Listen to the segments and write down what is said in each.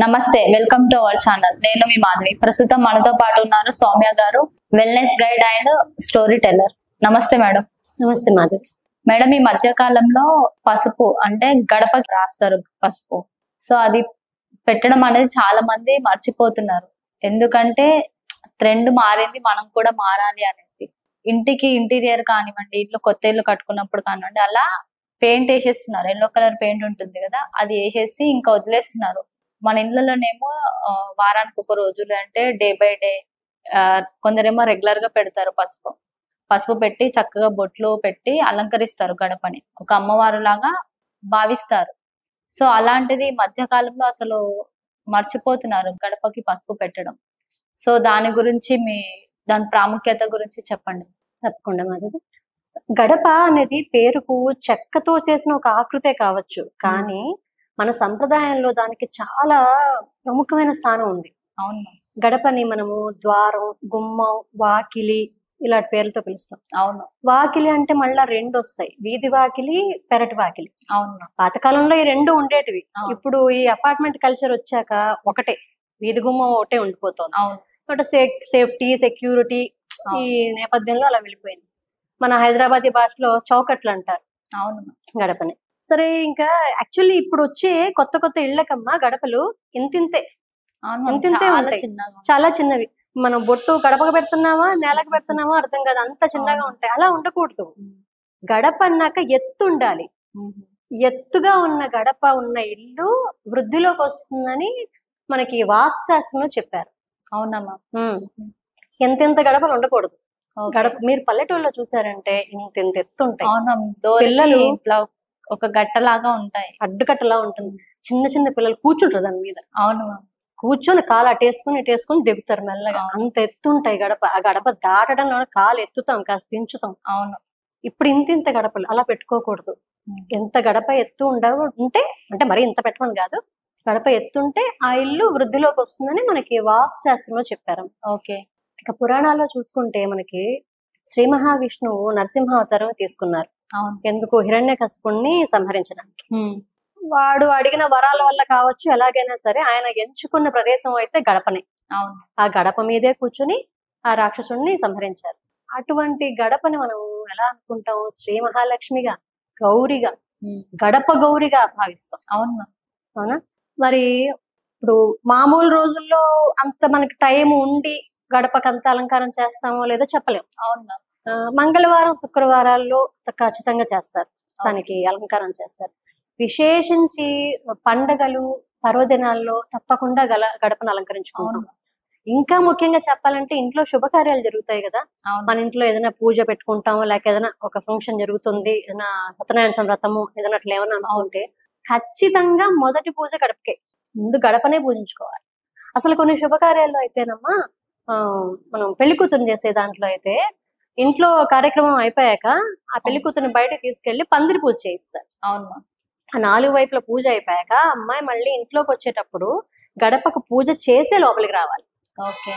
నమస్తే, welcome to our channel. నేను మీ మాధవి. ప్రస్తుతం మనతో పాటు ఉన్నారు సౌమ్య గారు, wellness guide and story teller. నమస్తే మేడం. నమస్తే మాధవి. మేడం, ఈ మధ్య కాలంలో పసుపు అంటే గడపకి రాస్తారు పసుపు. సో అది పెట్టడం అనేది చాలా మంది మర్చిపోతున్నారు. ఎందుకంటే ట్రెండ్ మారింది, మనం కూడా మారాలి అనేసి. ఇంటికి ఇంటీరియర్ కానివ్వండి, ఇంట్లో కొత్త ఇల్లు కట్టుకున్నప్పుడు కానివ్వండి, అలా పెయింట్ వేసేస్తున్నారు. ఎల్లో కలర్ పెయింట్ ఉంటుంది కదా, అది వేసేసి ఇంకా వదిలేస్తున్నారు. మన ఇళ్ళలోనేమో వారానికి ఒక రోజు, లేదంటే డే బై డే, కొందరేమో రెగ్యులర్ గా పెడతారు పసుపు పెట్టి చక్కగా బొట్లు పెట్టి అలంకరిస్తారు గడపని, ఒక అమ్మవారు లాగా భావిస్తారు. సో అలాంటిది మధ్య కాలంలో అసలు మర్చిపోతున్నారు గడపకి పసుపు పెట్టడం. సో దాని గురించి దాని ప్రాముఖ్యత గురించి చెప్పండి. తప్పకుండా మాధవి. గడప అనేది పేరుకు చెక్కతో చేసిన ఒక ఆకృతే కావచ్చు, కానీ మన సంప్రదాయంలో దానికి చాలా ప్రముఖమైన స్థానం ఉంది. అవును. గడపని మనము ద్వారం, గుమ్మం, వాకిలి ఇలాంటి పేర్లతో పిలుస్తాం. అవును. వాకిలి అంటే మళ్ళా రెండు వస్తాయి, వీధి వాకిలి, పెరటి వాకిలి. అవును. పాతకాలంలో ఈ రెండు ఉండేటివి. ఇప్పుడు ఈ అపార్ట్మెంట్ కల్చర్ వచ్చాక ఒకటే వీధి గుమ్మం ఒకటే ఉండిపోతుంది. అవును. సేఫ్టీ, సెక్యూరిటీ ఈ నేపథ్యంలో అలా వెళ్ళిపోయింది. మన హైదరాబాదీ భాషలో చౌకట్లు అంటారు అవును గడపని. సరే, ఇంకా యాక్చువల్లీ ఇప్పుడు వచ్చే కొత్త కొత్త ఇళ్ళకమ్మా గడపలు ఇంతింతే ఉంటాయి, చాలా చిన్నవి. మనం బొట్టు గడపకు పెడుతున్నావా నేలకు పెడుతున్నావా అర్థం కాదు, అంత చిన్నగా ఉంటాయి. అలా ఉండకూడదు. గడప అన్నాక ఎత్తు ఉండాలి. ఎత్తుగా ఉన్న గడప ఉన్న ఇల్లు వృద్ధిలోకి వస్తుందని మనకి వాస్తు శాస్త్రంలో చెప్పారు. అవునమ్మా. ఎంతెంత గడపలు ఉండకూడదు. గడప మీరు పల్లెటూరులో చూసారంటే ఇంత ఎత్తు ఉంటాయి. పిల్లలు ఇట్లా ఒక గట్టలాగా ఉంటాయి, అడ్డుకట్టలా ఉంటుంది. చిన్న చిన్న పిల్లలు కూర్చుంటారు దాని మీద. అవును. కూర్చొని కాలు అటేసుకుని దిగుతారు మెల్లగా. అంత ఎత్తు ఉంటాయి గడప. ఆ గడప దాటడంలో కాలు ఎత్తుతాం, కాస్త దించుతాం. అవును. ఇప్పుడు ఇంత గడపలు అలా పెట్టుకోకూడదు. ఎంత గడప ఎత్తు ఉంటే, అంటే మరి ఇంత పెట్టమని కాదు, గడప ఎత్తుంటే ఆ ఇల్లు వృద్ధిలోకి వస్తుందని మనకి వాస్తు శాస్త్రంలో చెప్పారు. ఓకే. ఇక పురాణాల్లో చూసుకుంటే మనకి శ్రీ మహావిష్ణువు నరసింహావతారం తీసుకున్నారు. ఎందుకు? హిరణ్యకశిపుణ్ణి సంహరించడానికి. వాడు అడిగిన వరాల వల్ల కావచ్చు, ఎలాగైనా సరే ఆయన ఎంచుకున్న ప్రదేశం అయితే గడపనే. ఆ గడప మీదే కూర్చుని ఆ రాక్షసుణ్ణి సంహరించారు. అటువంటి గడపని మనం ఎలా అనుకుంటాం? శ్రీ మహాలక్ష్మిగా, గౌరిగా, గడప గౌరిగా భావిస్తాం. అవునా? మరి ఇప్పుడు మామూలు రోజుల్లో అంత మనకి టైం ఉండి గడపకంత అలంకారం చేస్తామో లేదో చెప్పలేము. అవునా? మంగళవారం, శుక్రవారాల్లో ఖచ్చితంగా చేస్తారు, దానికి అలంకారం చేస్తారు. విశేషించి పండగలు, పర్వదినాల్లో తప్పకుండా గడపను అలంకరించుకుంటాం. ఇంకా ముఖ్యంగా చెప్పాలంటే ఇంట్లో శుభకార్యాలు జరుగుతాయి కదా, మన ఇంట్లో ఏదైనా పూజ పెట్టుకుంటాము, లేక ఏదైనా ఒక ఫంక్షన్ జరుగుతుంది, ఏదైనా సత్యనారాయణ వ్రతము ఏదైనా అట్లా ఏమైనా అనుకుంటే ఖచ్చితంగా మొదటి పూజ గడపకే. ముందు గడపనే పూజించుకోవాలి. అసలు కొన్ని శుభకార్యాల్లో అయితేనమ్మా, మనం పెళ్లి కూతురు చేసే దాంట్లో అయితే ఇంట్లో కార్యక్రమం అయిపోయాక ఆ పెళ్లి కూతురుని బయటకు తీసుకెళ్లి పందిరి పూజ చేయిస్తారు. అవును. ఆ 4 వైపుల పూజ అయిపోయాక అమ్మాయి మళ్ళీ ఇంట్లోకి వచ్చేటప్పుడు గడపకు పూజ చేసే లోపలికి రావాలి. ఓకే.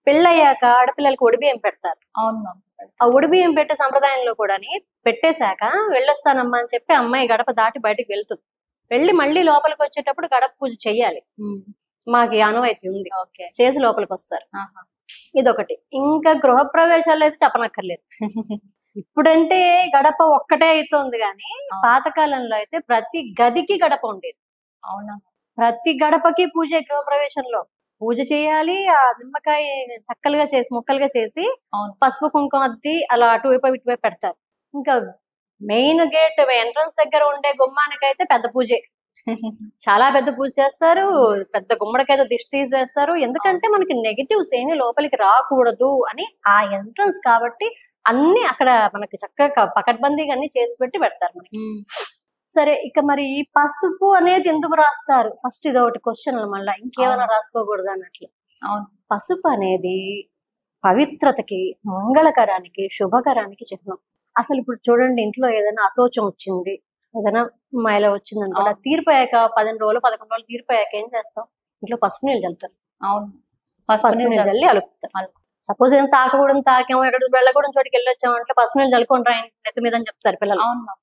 పెళ్ళయ్యాక ఆడపిల్లలకి ఒడిబియ్యం పెడతారు. అవును. ఆ ఒడిబియ్యం పెట్టే సంప్రదాయంలో కూడా పెట్టేశాక వెళ్ళొస్తానమ్మా అని చెప్పి అమ్మాయి గడప దాటి బయటకు వెళ్తుంది. వెళ్ళి మళ్ళీ లోపలికి వచ్చేటప్పుడు గడప పూజ చెయ్యాలి. మాకు ఆనవాయితీ ఉంది. చేసి లోపలికి వస్తారు. ఇదొకటి. ఇంకా గృహప్రవేశాలు అయితే చెప్పనక్కర్లేదు. ఇప్పుడంటే గడప ఒక్కటే అవుతోంది, కానీ పాతకాలంలో అయితే ప్రతి గదికి గడప ఉండేది. అవునా? ప్రతి గడపకి పూజ. గృహప్రవేశంలో పూజ చేయాలి. ఆ నిమ్మకాయ చక్కలుగా చేసి ముక్కలుగా చేసి పసుపు కుంకుమ అద్ది అలా అటువైపు ఇటువైపు పెడతారు. ఇంకా మెయిన్ గేట్ ఎంట్రన్స్ దగ్గర ఉండే గుమ్మానికైతే పెద్ద పూజే. చాలా పెద్ద పూజ చేస్తారు. పెద్ద గుమ్మడికైతే దిష్టి తీసేస్తారు. ఎందుకంటే మనకి నెగిటివ్స్ ఏమీ లోపలికి రాకూడదు అని ఆ ఎంట్రన్స్ కాబట్టి అన్ని అక్కడ మనకి చక్కగా పకడ్బందీగా అన్ని చేసి పెడతారు మనకి. సరే, ఇక మరి ఈ పసుపు అనేది ఎందుకు రాస్తారు? ఫస్ట్ ఇది ఒకటి క్వశ్చన్. మళ్ళీ ఇంకేమైనా రాసుకోకూడదు అన్నట్లు. పసుపు అనేది పవిత్రతకి, మంగళకరానికి, శుభకరానికి చిహ్నం. అసలు ఇప్పుడు చూడండి, ఇంట్లో ఏదైనా అశోచం వచ్చింది, ఏదైనా మైల వచ్చింది అనుకో, తీరిపోయాక 10 రోజులు 11 రోజులు తీరిపోయాక ఏం చేస్తాం? ఇంట్లో పసుపు నీళ్ళు చల్లుతారు. పసుపు నీళ్ళు చల్లి అలుకుతారు. సపోజ్ ఏం తాకామో ఎక్కడ వెళ్ళకూడదు చోటికి వెళ్ళొచ్చామంటే పసుపు నీళ్ళు చల్లుకొని రా నెత్తి మీద అని చెప్తారు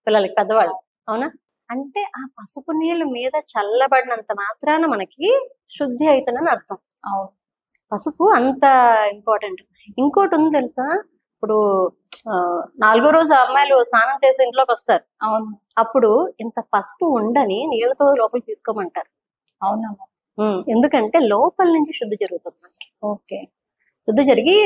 పిల్లలకి, పెద్దవాళ్ళు. అవునా? అంటే ఆ పసుపు నీళ్ళ మీద చల్లబడినంత మాత్రాన మనకి శుద్ధి అవుతుందని అర్థం. అవును. పసుపు అంత ఇంపార్టెంట్. ఇంకోటి ఉంది తెలుసా, ఇప్పుడు 4వ రోజు అమ్మాయిలు స్నానం చేసి ఇంట్లోకి వస్తారు. అవును. అప్పుడు ఇంత పసుపు ఉండని నీళ్ళతో లోపలికి తీసుకోమంటారు. అవునమ్మా. ఎందుకంటే లోపల నుంచి శుద్ధి జరుగుతుంది మనకి. ఓకే. శుద్ధి జరిగి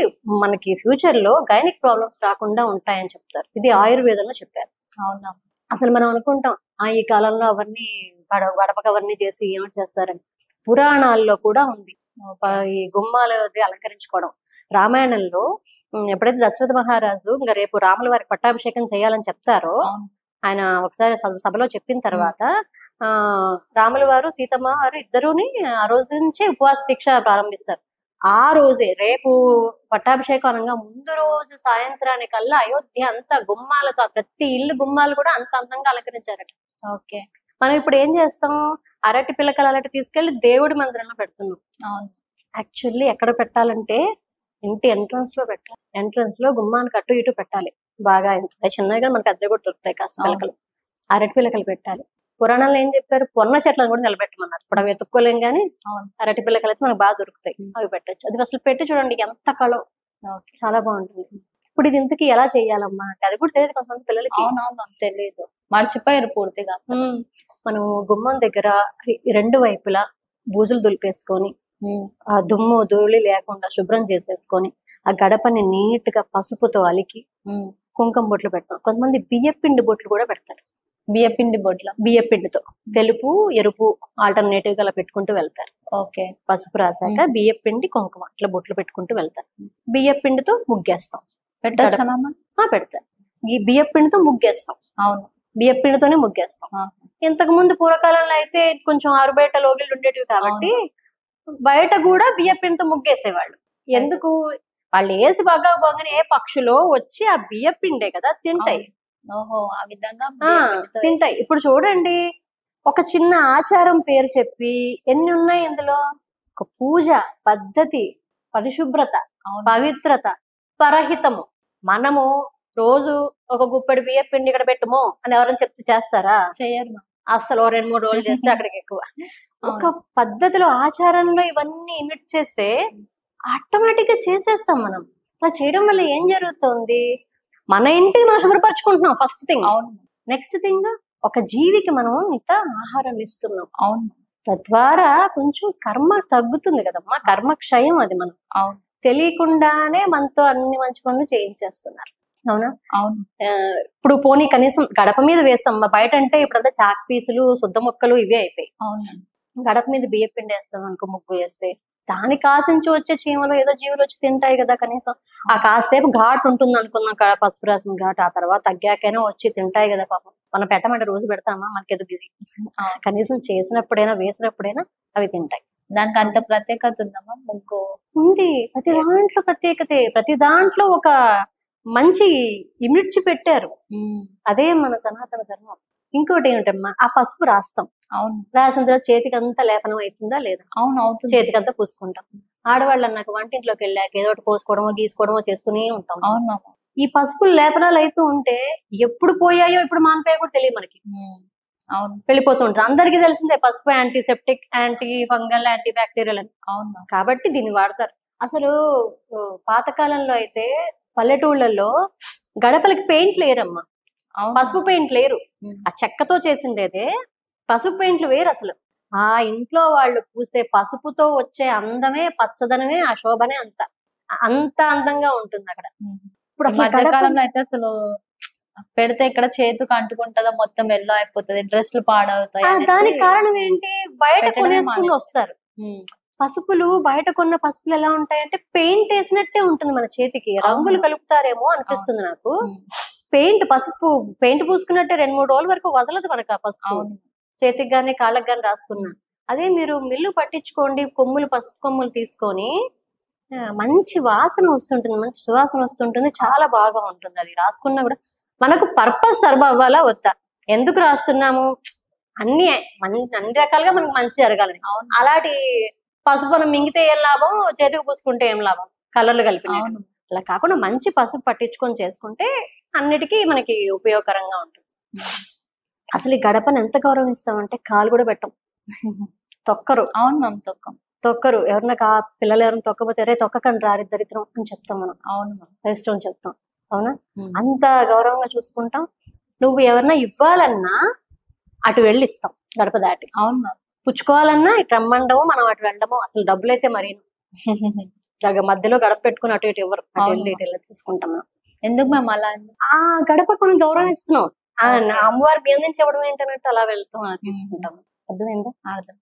మనకి ఫ్యూచర్ లో గైనిక్ ప్రాబ్లమ్స్ రాకుండా ఉంటాయని చెప్తారు. ఇది ఆయుర్వేదంలో చెప్పారు. అవునా. అసలు మనం అనుకుంటాం ఈ కాలంలో అవన్నీ గడపకు అవన్నీ చేసి ఏమిటి చేస్తారని. పురాణాల్లో కూడా ఉంది ఈ గుమ్మాలు అలంకరించుకోవడం. రామాయణంలో ఎప్పుడైతే దశరథ మహారాజు ఇంకా రేపు రాముల వారికి పట్టాభిషేకం చేయాలని చెప్తారో, ఆయన ఒకసారి సభలో చెప్పిన తర్వాత రాముల వారు సీతమ్మ వారు ఇద్దరుని ఆ రోజు నుంచే ఉపవాస దీక్ష ప్రారంభిస్తారు. ఆ రోజే రేపు పట్టాభిషేకం అనగా ముందు రోజు సాయంత్రానికల్లా అయోధ్య అంతా గుమ్మాలతో, ప్రతి ఇల్లు గుమ్మాలు కూడా అంత అందంగా అలంకరించారట. ఓకే. మనం ఇప్పుడు ఏం చేస్తాం, అరటి పిల్లకలు అరటి తీసుకెళ్లి దేవుడి మందిరంలో పెడుతున్నాం. అవును. యాక్చువల్లీ ఎక్కడ పెట్టాలంటే ఇంటి ఎంట్రన్స్ లో పెట్టాలి. ఎంట్రన్స్ లో గుమ్మానికి అటు ఇటు పెట్టాలి. బాగా చిన్నగా మనకి అద్దె కూడా దొరుకుతాయి కాస్త పిల్లకలు, అరటి పిల్లకలు పెట్టాలి. పురాణాలు ఏం చెప్పారు, పొన్న చెట్లను కూడా నిలబెట్టమన్నారు. ఇప్పుడు అవి వెతుక్కోలేం కానీ అరటి పిల్లకలు అయితే మనకు బాగా దొరుకుతాయి, అవి పెట్టచ్చు. అది అసలు పెట్టి చూడండి ఎంత కళ, చాలా బాగుంటుంది. ఇప్పుడు ఇది ఇంతకీ ఎలా చెయ్యాలమ్మా అంటే అది కూడా తెలియదు కొంతమంది పిల్లలకి. అవునవును, తెలియదు, మర్చిపోయారు పూర్తిగా. మనం గుమ్మం దగ్గర 2 వైపులా బూజులు దులిపేసుకొని ఆ దుమ్ము ధూళి లేకుండా శుభ్రం చేసేసుకొని ఆ గడపని నీట్ గా పసుపుతో అలికి కుంకుమ బొట్లు పెడతాం. కొంతమంది బియ్యపిండి బొట్లు కూడా పెడతారు. బియ్యపిండి బొట్ల, బియ్యపిండితో తెలుపు ఎరుపు ఆల్టర్నేటివ్ గా అలా పెట్టుకుంటూ వెళ్తారు. ఓకే. పసుపు రాసాక బియ్యపిండి కుంకుమ అట్లా బొట్లు పెట్టుకుంటూ వెళ్తారు. బియ్యపిండితో ముగ్గేస్తాం. పెడతారు. ఈ బియ్యపిండితో ముగ్గేస్తాం. అవును, బియ్యపిండితోనే ముగ్గేస్తాం. ఇంతకు ముందు పూర్వకాలంలో అయితే కొంచెం ఆరుబయట లోగిళ్ళు ఉండేటివి కాబట్టి బయట కూడా బియ్యపిండితో ముగ్గేసేవాళ్ళు. ఎందుకు, వాళ్ళు వేసి బాగా బాగానే ఏ పక్షులో వచ్చి ఆ బియ్యపిండే కదా తింటాయి. ఓహో, ఆ విధంగా తింటాయి. ఇప్పుడు చూడండి, ఒక చిన్న ఆచారం పేరు చెప్పి ఎన్ని ఉన్నాయి ఇందులో. ఒక పూజ పద్ధతి, పరిశుభ్రత, పవిత్రత, పరహితము. మనము రోజు ఒక గుప్పెడు బియ్య పిండి ఇక్కడ పెట్టుమో అని ఎవరైనా చెప్తే చేస్తారా? చేయరు. అసలు 2-3 రోజులు చేస్తే అక్కడికి ఎక్కువ. ఒక పద్ధతిలో ఆచారంలో ఇవన్నీ ఇమిట్ చేస్తే ఆటోమేటిక్ గా చేసేస్తాం మనం. అలా చేయడం వల్ల ఏం జరుగుతుంది, మన ఇంటికి మనం శుభ్రపరచుకుంటున్నాం ఫస్ట్ థింగ్. నెక్స్ట్ థింగ్, ఒక జీవికి మనం ఇంత ఆహారం ఇస్తున్నాం. అవును. తద్వారా కొంచెం కర్మ తగ్గుతుంది కదమ్మా, కర్మ క్షయం అది. మనం తెలియకుండానే మనతో అన్ని మంచి పనులు చేయించేస్తున్నారు. అవునా? అవును. ఇప్పుడు పోనీ కనీసం గడప మీద వేస్తాం, బయట అంటే ఇప్పుడంతా చాక్ పీసులు శుద్ధ మొక్కలు ఇవే అయిపోయి. అవును. గడప మీద బియ్య పిండి వేస్తాం అనుకో, ముగ్గు వేస్తే దానికి ఆశించి వచ్చే చీమలు ఏదో జీవులు వచ్చి తింటాయి కదా. కనీసం ఆ కాసేపు ఘాట్ ఉంటుంది అనుకున్నాం, పసుపు రాసిన ఘాట్, ఆ తర్వాత తగ్గాకైనా వచ్చి తింటాయి కదా పాపం. మనం పెట్టమంటే రోజు పెడతామా, మనకేదో బిజీ. కనీసం చేసినప్పుడైనా వేసినప్పుడైనా అవి తింటాయి. దానికి అంత ప్రత్యేకత ఉందమ్మా. ముగ్గు ఉంది, ప్రతి దాంట్లో ప్రత్యేకతే, ప్రతి దాంట్లో ఒక మంచి ఇమిడ్చి పెట్టారు. అదే మన సనాతన ధర్మం. ఇంకోటి ఏమిటమ్మా, ఆ పసుపు రాస్తాం. అవును. రాసిన తర్వాత చేతికి అంతా లేపనం అవుతుందా లేదా? అవును, అవుతుంది. చేతికి అంతా పూసుకుంటాం. ఆడవాళ్ళు అన్నాక వంటింట్లోకి వెళ్ళాక ఏదో ఒకటి పోసుకోవడమో గీసుకోవడమో చేస్తూనే ఉంటాం. అవును. ఈ పసుపులు లేపనాలు అవుతూ ఉంటే ఎప్పుడు పోయాయో ఇప్పుడు మానిపోయా కూడా తెలియదు మనకి. అవును, వెళ్ళిపోతూ ఉంటుంది. అందరికీ తెలిసిందే పసుపు antiseptic, anti fungal, anti bacterial అని. అవును. కాబట్టి దీన్ని వాడతారు. అసలు పాతకాలంలో అయితే పల్లెటూళ్ళల్లో గడపలకి పెయింట్ లేరమ్మా, పసుపు పెయింట్ లేరు. ఆ చెక్కతో చేసిండేదే, పసుపు పెయింట్లు వేరు. అసలు ఆ ఇంట్లో వాళ్ళు పూసే పసుపుతో వచ్చే అందమే, పచ్చదనమే, ఆ శోభనే అంత అందంగా ఉంటుంది అక్కడ. ఇప్పుడు మధ్యకాలంలో అయితే అసలు పెడితే ఇక్కడ చేతికి అంటుకుంటుందో మొత్తం ఎల్లో అయిపోతుంది, డ్రెస్లు పాడవుతాయి. దానికి కారణం ఏంటి, బయట కొనేసుకుని వస్తారు. పసుపులు బయట కొన్న పసుపులు ఎలా ఉంటాయంటే పెయింట్ వేసినట్టే ఉంటుంది మన చేతికి. రంగులు కలుపుతారేమో అనిపిస్తుంది నాకు. పసుపు పెయింట్ పూసుకున్నట్టే 2-3 రోజుల వరకు వదలదు మనకు ఆ పసుపు. చేతికి గానీ కాళ్ళకి గానీ రాసుకున్నా. అదే మీరు మిల్లు పట్టించుకోండి, పసుపు కొమ్ములు తీసుకొని మంచి వాసన వస్తుంటుంది, మంచి సువాసన వస్తుంటుంది, చాలా బాగా ఉంటుంది. అది రాసుకున్నా కూడా మనకు పర్పస్ సర్వ్ అవ్వాలా వద్దా, ఎందుకు రాస్తున్నాము, అన్ని రకాలుగా మనకు మంచి జరగాలని. అలాంటి పసుపు మనం మింగితే ఏం లాభం, చేతికి పూసుకుంటే ఏం లాభం, కలర్లు కలిపిన. అలా కాకుండా మంచి పసుపు పట్టించుకొని చేసుకుంటే అన్నిటికీ మనకి ఉపయోగకరంగా ఉంటుంది. అసలు ఈ గడపని ఎంత గౌరవిస్తామంటే కాలు కూడా పెట్టం, తొక్కరు. అవును మ్యామ్, తొక్కరు. ఎవరన్నా పిల్లలు ఎవరైనా తొక్కకపోతే అరే తొక్కకండి రారి దరిద్రం అని చెప్తాం మనం. అవును మ్యామ్. రెస్ట్ అని చెప్తాం. అవునా? అంత గౌరవంగా చూసుకుంటాం. నువ్వు ఎవరన్నా ఇవ్వాలన్నా అటు వెళ్ళి ఇస్తాం గడప దాటి. అవును మ్యామ్. పుచ్చుకోవాలన్నా ఇటు రమ్మండము, మనం అటు వెళ్ళడము. అసలు డబ్బులైతే మరి మధ్యలో గడప పెట్టుకుని అటు ఇటు ఇవ్వరు, అటు వెళ్ళి ఇటు వెళ్ళి తీసుకుంటాం. ఎందుకు మ్యామ్ అలా? ఆ గడప మనం గౌరవం ఇస్తున్నాం. అమ్మవారి మీద నుంచి ఇవ్వడం ఏంటన్నట్టు అలా వెళ్తాం, అలా తీసుకుంటాం. అర్థమైందా? అర్థం.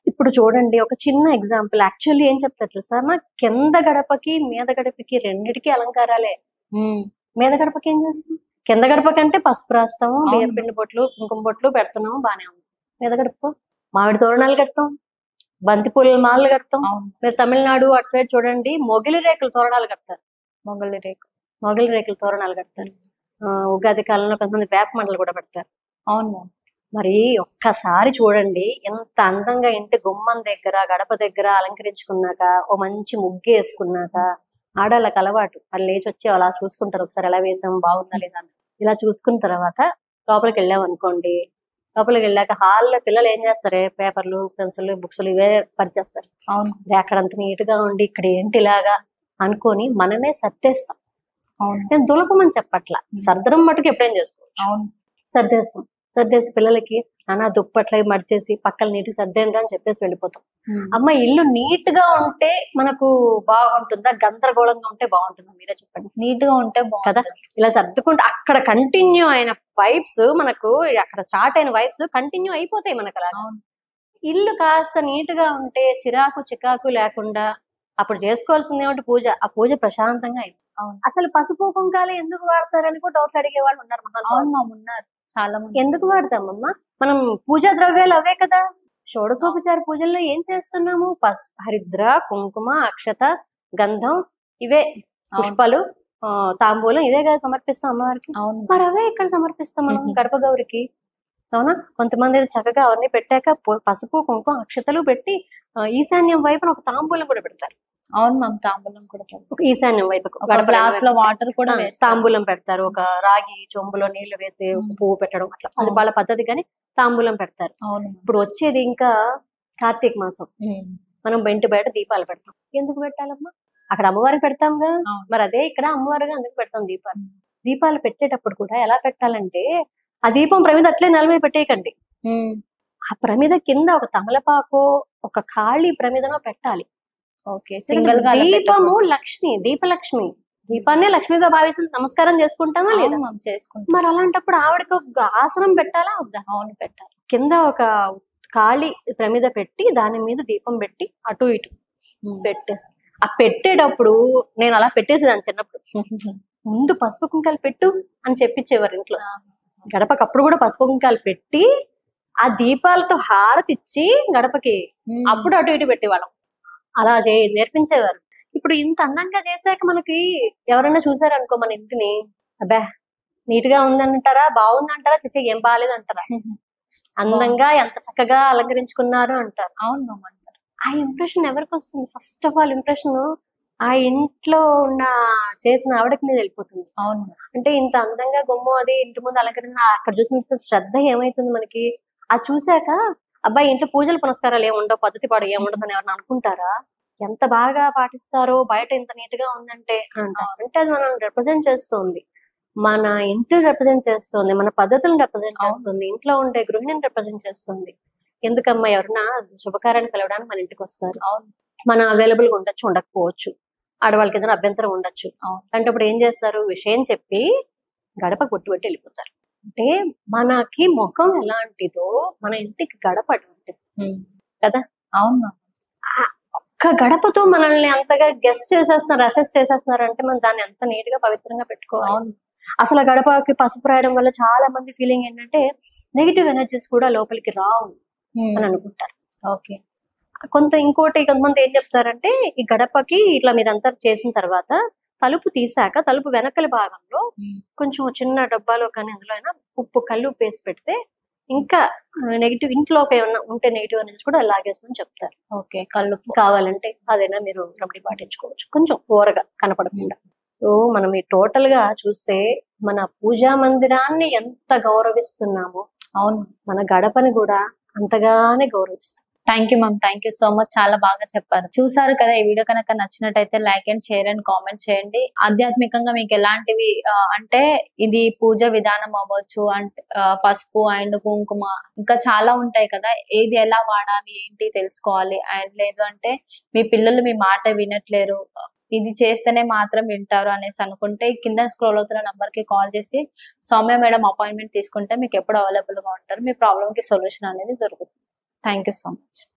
ఇప్పుడు చూడండి ఒక చిన్న ఎగ్జాంపుల్. యాక్చువల్లీ ఏం చెప్తారు తెలుసా, మా కింద గడపకి మీద గడపకి రెండిటికి అలంకారాలే. మీద గడపకి ఏం చేస్తాం? కింద గడప కంటే పసుపు రాస్తాము, బియ్యం పిండి బొట్లు, కుంకుమ బొట్లు పెడుతున్నాము, బానే ఉంది. మీద గడప మామిడి తోరణాలు కడతాం, బంతి పూల మాలలు కడతాం. మీరు తమిళనాడు అటు సైడ్ చూడండి మొగిలి రేకుల తోరణాలు కడతారు. మొగిలి రేకుల తోరణాలు కడతారు. ఉగాది కాలంలో కొంతమంది వేప మండలు కూడా పెడతారు. అవును. మరి ఒక్కసారి చూడండి ఎంత అందంగా ఇంటి గుమ్మం దగ్గర గడప దగ్గర అలంకరించుకున్నాక ఓ మంచి ముగ్గు వేసుకున్నాక ఆడాళ్ళకి అలవాటు వాళ్ళు లేచి వచ్చి అలా చూసుకుంటారు, ఒకసారి ఎలా వేసాము బాగుందా లేదా. ఇలా చూసుకున్న తర్వాత లోపలికి వెళ్ళాం అనుకోండి, లోపలికి వెళ్ళాక హాల్లో పిల్లలు ఏం చేస్తారు, పేపర్లు పెన్సిల్ బుక్స్లు ఇవే పరిచేస్తారు. అవును. అక్కడంత నీట్ గా ఉండి ఇక్కడ ఏంటి ఇలాగా అనుకొని మనమే సర్దేస్తాం. నేను దులపమని చెప్పట్లా, సర్దరం మటుకు ఎప్పుడేం చేసుకోవచ్చు. అవును. సర్దేస్తాం. సర్దేసి పిల్లలకి నానా దుప్పట్లకి మడిచేసి పక్కన నీట్గా సర్దేంద్రా అని చెప్పేసి వెళ్ళిపోతాం. అమ్మ ఇల్లు నీట్ గా ఉంటే మనకు బాగుంటుందా, గందరగోళంగా ఉంటే బాగుంటుందా? మీరే చెప్పండి. నీట్ గా ఉంటే కదా. ఇలా సర్దుకుంటే అక్కడ కంటిన్యూ అయిన వైబ్స్ మనకు, అక్కడ స్టార్ట్ అయిన వైబ్స్ కంటిన్యూ అయిపోతాయి మనకు. అలా ఇల్లు కాస్త నీట్ గా ఉంటే చిరాకు చికాకు లేకుండా అప్పుడు చేసుకోవాల్సింది ఏమిటి, పూజ. ఆ పూజ ప్రశాంతంగా అయింది. అసలు పసుపు కుంకాలు ఎందుకు వాడతారని కూడా డౌట్ అడిగే వాళ్ళు ఉన్నారు. ఉన్నారు చాలా మంది. ఎందుకు వాడతామమ్మా? మనం పూజా ద్రవ్యాలు అవే కదా. షోడశోపచార పూజల్లో ఏం చేస్తున్నాము? హరిద్ర, కుంకుమ, అక్షత, గంధం, ఇవే పుష్పాలు, తాంబూలం, ఇవే కదా సమర్పిస్తాం అమ్మవారికి. మరి అవే ఇక్కడ సమర్పిస్తాం మనం గడప గౌరికి. అవునా? కొంతమంది చక్కగా అవన్నీ పెట్టాక పసుపు కుంకుమ అక్షతలు పెట్టి ఈశాన్యం వైపున ఒక తాంబూలం కూడా పెడతారు. అవును మ్యామ్, తాంబూలం కూడా ఈశాన్యం వైపు గ్లాస్ లో వాటర్ కూడా తాంబూలం పెడతారు. ఒక రాగి చెంబులో నీళ్లు వేసి పువ్వు పెట్టడం, అట్లా అది వాళ్ళ పద్ధతి. కానీ తాంబూలం పెడతారు. ఇప్పుడు వచ్చేది ఇంకా కార్తీక మాసం, మనం ఇంటి బయట దీపాలు పెడతాం. ఎందుకు పెట్టాలమ్మా? అక్కడ అమ్మవారికి పెడతాంగా, మరి అదే ఇక్కడ అమ్మవారిగా అందుకు పెడతాం దీపాలు. దీపాలు పెట్టేటప్పుడు కూడా ఎలా పెట్టాలంటే, ఆ దీపం ప్రమిద అట్లే నెల మీద పెట్టేయకండి. ఆ ప్రమిద కింద ఒక తమలపాకు, ఒక ఖాళీ ప్రమిదనో పెట్టాలి. దీపము లక్ష్మి, దీపలక్ష్మి. దీపాన్ని లక్ష్మిగా భావిస్తుంది, నమస్కారం చేసుకుంటామా లేదా? చేసుకుంటాం. మరి అలాంటప్పుడు ఆవిడకి ఒక ఆసనం పెట్టాలా వద్దా? అవును, పెట్టాలి. కింద ఒక ఖాళీ ప్రమిద పెట్టి దాని మీద దీపం పెట్టి అటు ఇటు పెట్టేసి, ఆ పెట్టేటప్పుడు నేను అలా పెట్టేసేదాన్ని చిన్నప్పుడు. ముందు పసుపు కుంకాలు పెట్టు అని చెప్పించేవారు ఇంట్లో. గడపకి అప్పుడు కూడా పసుపు కుంకాలు పెట్టి ఆ దీపాలతో హారతిచ్చి గడపకి అప్పుడు అటు ఇటు పెట్టేవాళ్ళం. అలా నేర్పించేవారు. ఇప్పుడు ఇంత అందంగా చేశాక మనకి ఎవరైనా చూసారనుకో మన ఇంటిని, అబ్బా నీట్ గా ఉందంటారా, బాగుందంటారా, చిచ్చ ఏం బాగాలేదు అంటారా, అందంగా ఎంత చక్కగా అలంకరించుకున్నారు అంటారు. అవును అంటారు. ఆ ఇంప్రెషన్ ఎవరికి వస్తుంది? ఫస్ట్ ఆఫ్ ఆల్ ఇంప్రెషన్ ఆ ఇంట్లో ఉన్న చేసిన ఆవిడకి మీద వెళ్ళిపోతుంది. అవును. అంటే ఇంత అందంగా గుమ్మం అది ఇంటి ముందు అలంకరణ, అక్కడ చూసిన శ్రద్ధ ఏమైతుంది మనకి? అది చూసాక అబ్బాయి ఇంట్లో పూజలు పునస్కారాలు ఏముండవు, పద్ధతి పాడు ఏముండదు అని ఎవరైనా అనుకుంటారా? ఎంత బాగా పాటిస్తారో బయట ఇంత నీట్ గా ఉందంటే అంటారు. అంటే అది మనం రిప్రజెంట్ చేస్తుంది, మన ఇంట్లో రిప్రజెంట్ చేస్తుంది, మన పద్ధతులను రిప్రజెంట్ చేస్తుంది, ఇంట్లో ఉండే గృహిణిని రిప్రజెంట్ చేస్తుంది. ఎందుకమ్మా ఎవరన్నా శుభకార్యాన్ని పిలవడానికి మన ఇంటికి వస్తారు. మనం అవైలబుల్ గా ఉండొచ్చు, ఉండకపోవచ్చు, ఆడవాళ్ళకి ఏదైనా అభ్యంతరం ఉండొచ్చు. అంటే అప్పుడు ఏం చేస్తారు? విషయం చెప్పి గడప కొట్టుబెట్టి వెళ్ళిపోతారు. అంటే మనకి ముఖం ఎలాంటిదో మన ఇంటికి గడప అటువంటిది కదా. అవును. ఒక్క గడపతో మనల్ని అంతగా గెస్ట్ చేసేస్తున్నారు, అసెస్ చేసేస్తున్నారు అంటే మనం దాన్ని ఎంత నీట్ గా పవిత్రంగా పెట్టుకోవాలి. అసలు ఆ గడపకి పసుపు రాయడం వల్ల చాలా మంది ఫీలింగ్ ఏంటంటే నెగిటివ్ ఎనర్జీస్ కూడా లోపలికి రావు అని అనుకుంటారు. ఓకే. కొంతమంది ఏం చెప్తారంటే, ఈ గడపకి ఇట్లా మీరంతా చేసిన తర్వాత తలుపు తీసాక తలుపు వెనకలి భాగంలో కొంచెం చిన్న డబ్బాలో కానీ అందులో అయినా ఉప్పు, కళ్ళు ఉప్పు వేసి పెడితే ఇంకా నెగిటివ్ ఇంట్లో ఏమన్నా ఉంటే నెగిటివ్ అనేది కూడా లాగేస్తుందని చెప్తారు. ఓకే. కళ్ళు కావాలంటే అదైనా మీరు రెమెడీ పాటించుకోవచ్చు, కొంచెం ఓరగా కనపడకుండా. సో మనం ఈ టోటల్ గా చూస్తే మన పూజా మందిరాన్ని ఎంత గౌరవిస్తున్నామో అవును. మన గడపని కూడా అంతగానే గౌరవిస్తాం. Thank you ma'am, thank you so much, చాలా బాగా చెప్పారు. చూసారు కదా, ఈ వీడియో కనుక నచ్చినట్టయితే like and share and comment చేయండి. ఆధ్యాత్మికంగా మీకు ఎలాంటివి అంటే ఇది పూజ విధానం అవ్వచ్చు, అంటే పసుపు అండ్ కుంకుమ ఇంకా చాలా ఉంటాయి కదా, ఏది ఎలా వాడాలి ఏంటి తెలుసుకోవాలి. అండ్ లేదు అంటే మీ పిల్లలు మీ మాట వినట్లేరు, ఇది చేస్తేనే మాత్రం వింటారు అనేసి అనుకుంటే కింద స్క్రోల్ అవుతున్న నంబర్ కి కాల్ చేసి సౌమ్య మేడం అపాయింట్మెంట్ తీసుకుంటే మీకు ఎప్పుడు అవైలబుల్ గా ఉంటారు, మీ ప్రాబ్లమ్ కి సొల్యూషన్ అనేది దొరుకుతుంది. Thank you so much.